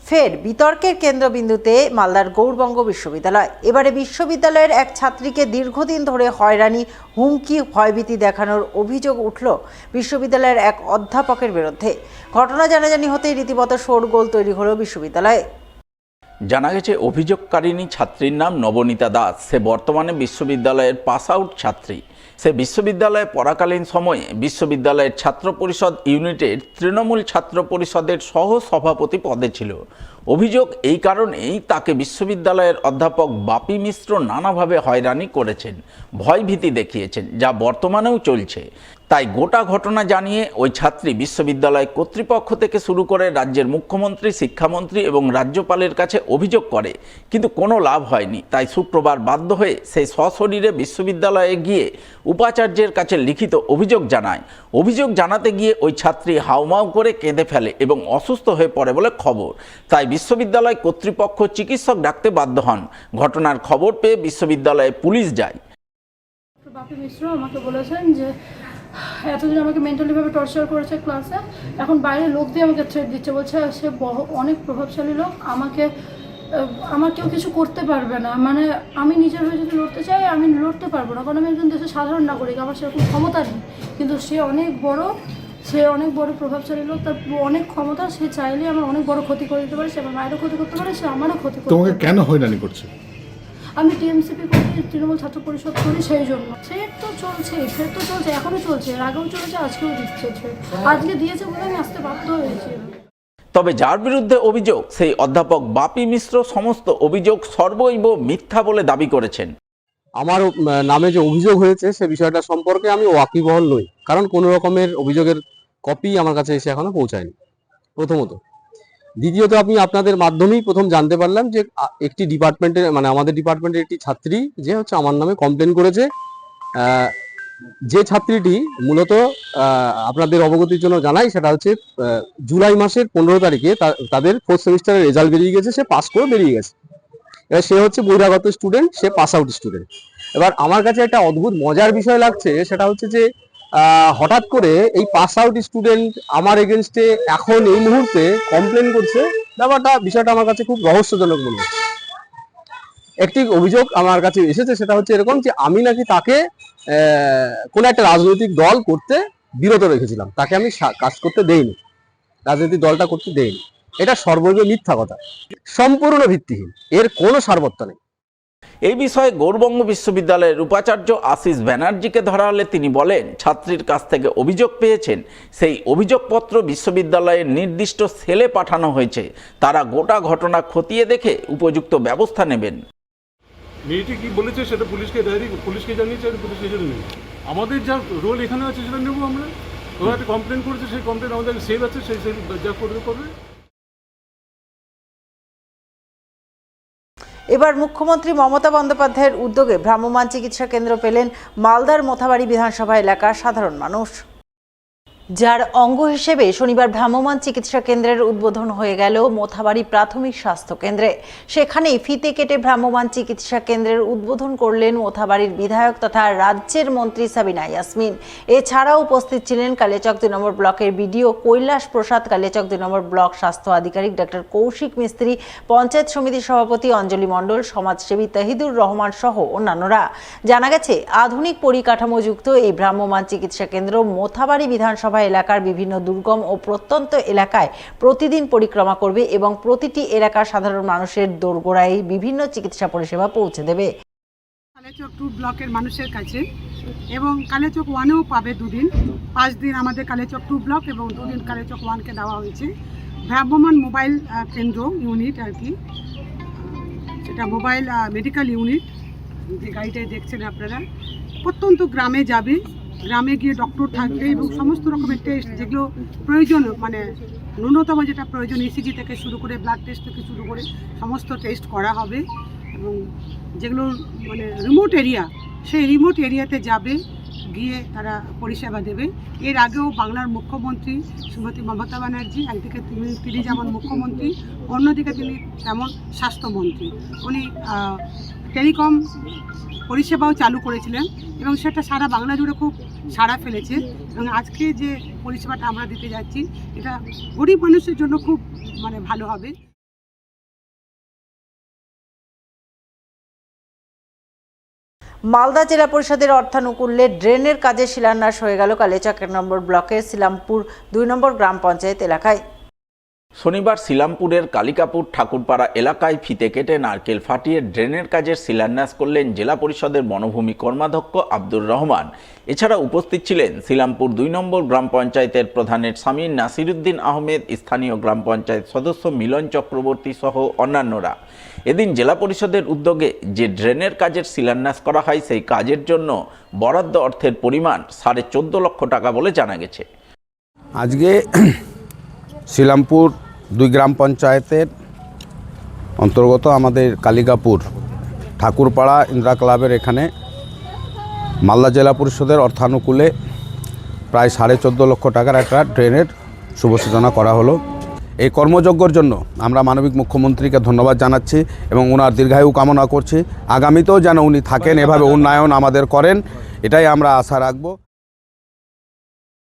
ফের বিতর্কের কেন্দ্রবিন্দুতে মালদার গৌড়বঙ্গ বিশ্ববিদ্যালয়। এবারে বিশ্ববিদ্যালয়ের এক ছাত্রীকে দীর্ঘদিন ধরে হয়রানি, হুমকি, ভয়ভীতি দেখানোর অভিযোগ উঠল বিশ্ববিদ্যালয়ের এক অধ্যাপকের বিরুদ্ধে। ঘটনা জানাজানি হতেই রীতিমতো শোরগোল তৈরি হলো বিশ্ববিদ্যালয়ে। জানা গেছে, অভিযোগকারিণী ছাত্রীর নাম নবনীতা দাস। সে বর্তমানে বিশ্ববিদ্যালয়ের পাস আউট ছাত্রী। সে বিশ্ববিদ্যালয়ে পড়াকালীন সময়ে বিশ্ববিদ্যালয়ের ছাত্র পরিষদ ইউনিটের তৃণমূল ছাত্র পরিষদের সহ সভাপতি পদে ছিল। অভিযোগ এই কারণেই তাকে বিশ্ববিদ্যালয়ের অধ্যাপক বাপি মিশ্র নানাভাবে হয়রানি করেছেন, ভয়ভীতি দেখিয়েছেন, যা বর্তমানেও চলছে। তাই গোটা ঘটনা জানিয়ে ওই ছাত্রী বিশ্ববিদ্যালয় কর্তৃপক্ষ থেকে শুরু করে রাজ্যের মুখ্যমন্ত্রী, শিক্ষামন্ত্রী এবং রাজ্যপালের কাছে অভিযোগ করে, কিন্তু কোনো লাভ হয়নি। তাই শুক্রবার বাধ্য হয়ে সেই সশরীরে বিশ্ববিদ্যালয়ে গিয়ে উপাচার্যের কাছে লিখিত অভিযোগ জানায়। অভিযোগ জানাতে গিয়ে ওই ছাত্রী হাউমাউ করে কেঁদে ফেলে এবং অসুস্থ হয়ে পড়ে বলে খবর। তাই বিশ্ববিদ্যালয় কর্তৃপক্ষ চিকিৎসক ডাকতে বাধ্য হন। ঘটনার খবর পেয়ে বিশ্ববিদ্যালয়ে পুলিশ যায়। বাপি মিশ্র আমাকে বলেছেন যে এতদিন আমাকে মেন্টালিভাবে টর্চার করেছে ক্লাসে, এখন বাইরে লোক দিয়ে আমাকে থ্রেট দিচ্ছে, বলছে সে অনেক প্রভাবশালী লোক, আমার কেউ কিছু করতে পারবে না। মানে আমি নিজের হয়ে যদি লড়তে চাই আমি লড়তে পারবো না, কারণ আমি একজন দেশের সাধারণ নাগরিক, আমার সেরকম ক্ষমতা নেই। কিন্তু সে অনেক বড় প্রভাবশালী লোক, তার অনেক ক্ষমতা, সে চাইলে আমার অনেক বড় ক্ষতি করে দিতে পারে, সে আমার মায়েরও ক্ষতি করতে পারে, সে আমারও ক্ষতি করতে পারে। তোমাকে কেন হয়রানি করছে? আমি টিএমসিপি করি, তৃণমূল ছাত্র পরিষদ করি, সেই জন্য থ্রেট তো চলছে, এখনো চলছে, এর আগেও চলেছে, আজকেও দিচ্ছে থ্রেট। আজকে দিয়েছে বলে আমি আসতে বাধ্য হয়েছি। তবে যার বিরুদ্ধে অভিযোগ, সেই অধ্যাপক বাপি মিশ্র সমস্ত অভিযোগ সর্বৈব মিথ্যা বলে দাবি করেছেন। আমার নামে যে অভিযোগ হয়েছে সে বিষয়টা সম্পর্কে আমি ওয়াকিবহল নই, কারণ কোনো রকমের অভিযোগের কপি আমার কাছে এসে এখনো পৌঁছায়নি, প্রথমত। দ্বিতীয়ত, আমি আপনাদের মাধ্যমেই প্রথম জানতে পারলাম যে একটি ডিপার্টমেন্টের, মানে আমাদের ডিপার্টমেন্টের একটি ছাত্রী যে হচ্ছে আমার নামে কমপ্লেন করেছে। যে ছাত্রীটি মূলত আপনাদের অবগতির জন্য জানাই, সেটা হচ্ছে জুলাই মাসের 15 তারিখে তাদের 4th সেমিস্টারের রেজাল্ট বেরিয়ে গেছে, সে পাস করে বেরিয়ে গেছে। এবার সে হচ্ছে বহিরাগত স্টুডেন্ট, সে পাস আউট স্টুডেন্ট। এবার আমার কাছে একটা অদ্ভুত মজার বিষয় লাগছে, সেটা হচ্ছে যে হঠাৎ করে এই পাস আউট স্টুডেন্ট আমার এগেনস্টে এখন এই মুহূর্তে কমপ্লেন করছে। বিষয়টা আমার কাছে খুব রহস্যজনক মনে হচ্ছে। একটি অভিযোগ আমার কাছে এসেছে, সেটা হচ্ছে এরকম যে আমি নাকি তাকে কোনো একটা রাজনৈতিক দল করতে বিরত রেখেছিলাম, তাকে আমি কাজ করতে দেইনি, রাজনৈতিক দলটা করতে দেইনি। এটা সর্বৈব মিথ্যা কথা, সম্পূর্ণ ভিত্তিহীন, এর কোনো সারবত্তা নেই। এই বিষয়ে গৌড়বঙ্গ বিশ্ববিদ্যালয়ের উপাচার্য আশিস ব্যানার্জিকে ধরা হলে তিনি বলেন, ছাত্রীর কাছ থেকে অভিযোগ পেয়েছেন, সেই অভিযোগপত্র বিশ্ববিদ্যালয়ের নির্দিষ্ট সেলে পাঠানো হয়েছে। তারা গোটা ঘটনা খতিয়ে দেখে উপযুক্ত ব্যবস্থা নেবেন। মেয়েটি কি বলেছে সেটা পুলিশকে জানিয়েছে, পুলিশকে জানিয়ে আমাদের যা রোল এখানে আছে সেটা নেবো আমরা। ওরা একটা কমপ্লেন করেছে, সেই কমপ্লেন আমাদের সেভ আছে, সেই যা করবে। এবার মুখ্যমন্ত্রী মমতা বন্দ্যোপাধ্যায়ের উদ্যোগে ভ্রাম্যমাণ চিকিৎসা কেন্দ্র পেলেন মালদার মোথাবাড়ি বিধানসভা এলাকার সাধারণ মানুষ, যার অঙ্গ হিসেবে শনিবার ভ্রাম্যমাণ চিকিৎসা কেন্দ্রের উদ্বোধন হয়ে গেল মোথাবাড়ি প্রাথমিক স্বাস্থ্য কেন্দ্রে। সেখানেই ফিতে কেটে ভ্রাম্যমাণ চিকিৎসা কেন্দ্রের উদ্বোধন করলেন মোথাবাড়ির বিধায়ক তথা রাজ্যের মন্ত্রী সাবিনা ইয়াসমিন। এছাড়াও উপস্থিত ছিলেন কালিয়াচক 2 নম্বর ব্লকের বিডিও কৈলাস প্রসাদ, কালিয়াচক 2 নম্বর ব্লক স্বাস্থ্য আধিকারিক ডক্টর কৌশিক মিস্ত্রি, পঞ্চায়েত সমিতির সভাপতি অঞ্জলি মণ্ডল, সমাজসেবী তহিদুর রহমান সহ অন্যান্যরা। জানা গেছে, আধুনিক পরিকাঠামোযুক্ত এই ভ্রাম্যমাণ চিকিৎসা কেন্দ্র মোথাবাড়ি বিধানসভা এলাকার বিভিন্ন দুর্গম ও প্রত্যন্ত এলাকায় প্রতিদিন পরিক্রমা করবে এবং প্রতিটি এলাকার সাধারণ মানুষের দোরগোড়ায় বিভিন্ন চিকিৎসা পরিষেবা পৌঁছে দেবে। কালিয়াচক 2 ব্লকের মানুষের কাছে, এবং কালিয়াচক 1-এও পাবে 2 দিন। 5 দিন আমাদের কালিয়াচক 2 ব্লক এবং 2 দিন কালিয়াচক 1-কে দেওয়া হয়েছে। ভ্রাম্যমাণ মোবাইল কেন্দ্র ইউনিট আর কি, সেটা মোবাইল মেডিকেল ইউনিট যে গাড়িটায় দেখছেন আপনারা, প্রত্যন্ত গ্রামে যাবে। গ্রামে গিয়ে ডক্টর থাকবে এবং সমস্ত রকমের টেস্ট যেগুলো প্রয়োজন, মানে ন্যূনতম যেটা প্রয়োজন, ইসিজি থেকে শুরু করে ব্লাড টেস্ট থেকে শুরু করে সমস্ত টেস্ট করা হবে। এবং যেগুলো মানে রিমোট এরিয়া, সেই রিমোট এরিয়াতে যাবে, গিয়ে তারা পরিষেবা দেবে। এর আগেও বাংলার মুখ্যমন্ত্রী শ্রীমতী মমতা ব্যানার্জি, একদিকে তিনি যেমন মুখ্যমন্ত্রী, অন্যদিকে তিনি তেমন স্বাস্থ্যমন্ত্রী, উনি টেলিকম পরিষেবাও চালু করেছিলেন এবং সেটা সারা বাংলা জুড়ে খুব সাড়া ফেলেছে। এবং আজকে যে পরিষেবাটা আমরা দিতে যাচ্ছি, এটা গরিব মানুষের জন্য খুব ভালো হবে। মালদা জেলা পরিষদের অর্থানুকূল্যে ড্রেনের কাজে শিলান্যাস হয়ে গেল কালেচক 1 নম্বর ব্লকের শিলামপুর 2 নম্বর গ্রাম পঞ্চায়েত এলাকায়। শনিবার শিলামপুরের কালিকাপুর ঠাকুরপাড়া এলাকায় ফিতে কেটে নারকেল ফাটিয়ে ড্রেনের কাজের শিলান্যাস করলেন জেলা পরিষদের বনভূমি কর্মাধ্যক্ষ আব্দুর রহমান। এছাড়া উপস্থিত ছিলেন শিলামপুর 2 নম্বর গ্রাম পঞ্চায়েতের প্রধানের স্বামী নাসিরুদ্দিন আহমেদ, স্থানীয় গ্রাম পঞ্চায়েত সদস্য মিলন চক্রবর্তী সহ অন্যান্যরা। এদিন জেলা পরিষদের উদ্যোগে যে ড্রেনের কাজের শিলান্যাস করা হয় সেই কাজের জন্য বরাদ্দ অর্থের পরিমাণ 14.5 লক্ষ টাকা বলে জানা গেছে। আজকে শিলামপুর 2 গ্রাম পঞ্চায়েতের অন্তর্গত আমাদের কালিকাপুর ঠাকুরপাড়া ইন্দিরা ক্লাবের এখানে মালদা জেলা পরিষদের অর্থানুকূলে প্রায় 14.5 লক্ষ টাকার একটা ড্রেনের শুভ সূচনা করা হলো। এই কর্মযজ্ঞর জন্য আমরা মাননীয় মুখ্যমন্ত্রীকে ধন্যবাদ জানাচ্ছি এবং ওনার দীর্ঘায়ু কামনা করছি। আগামীতেও যেন উনি থাকেন, এভাবে উন্নয়ন আমাদের করেন, এটাই আমরা আশা রাখব।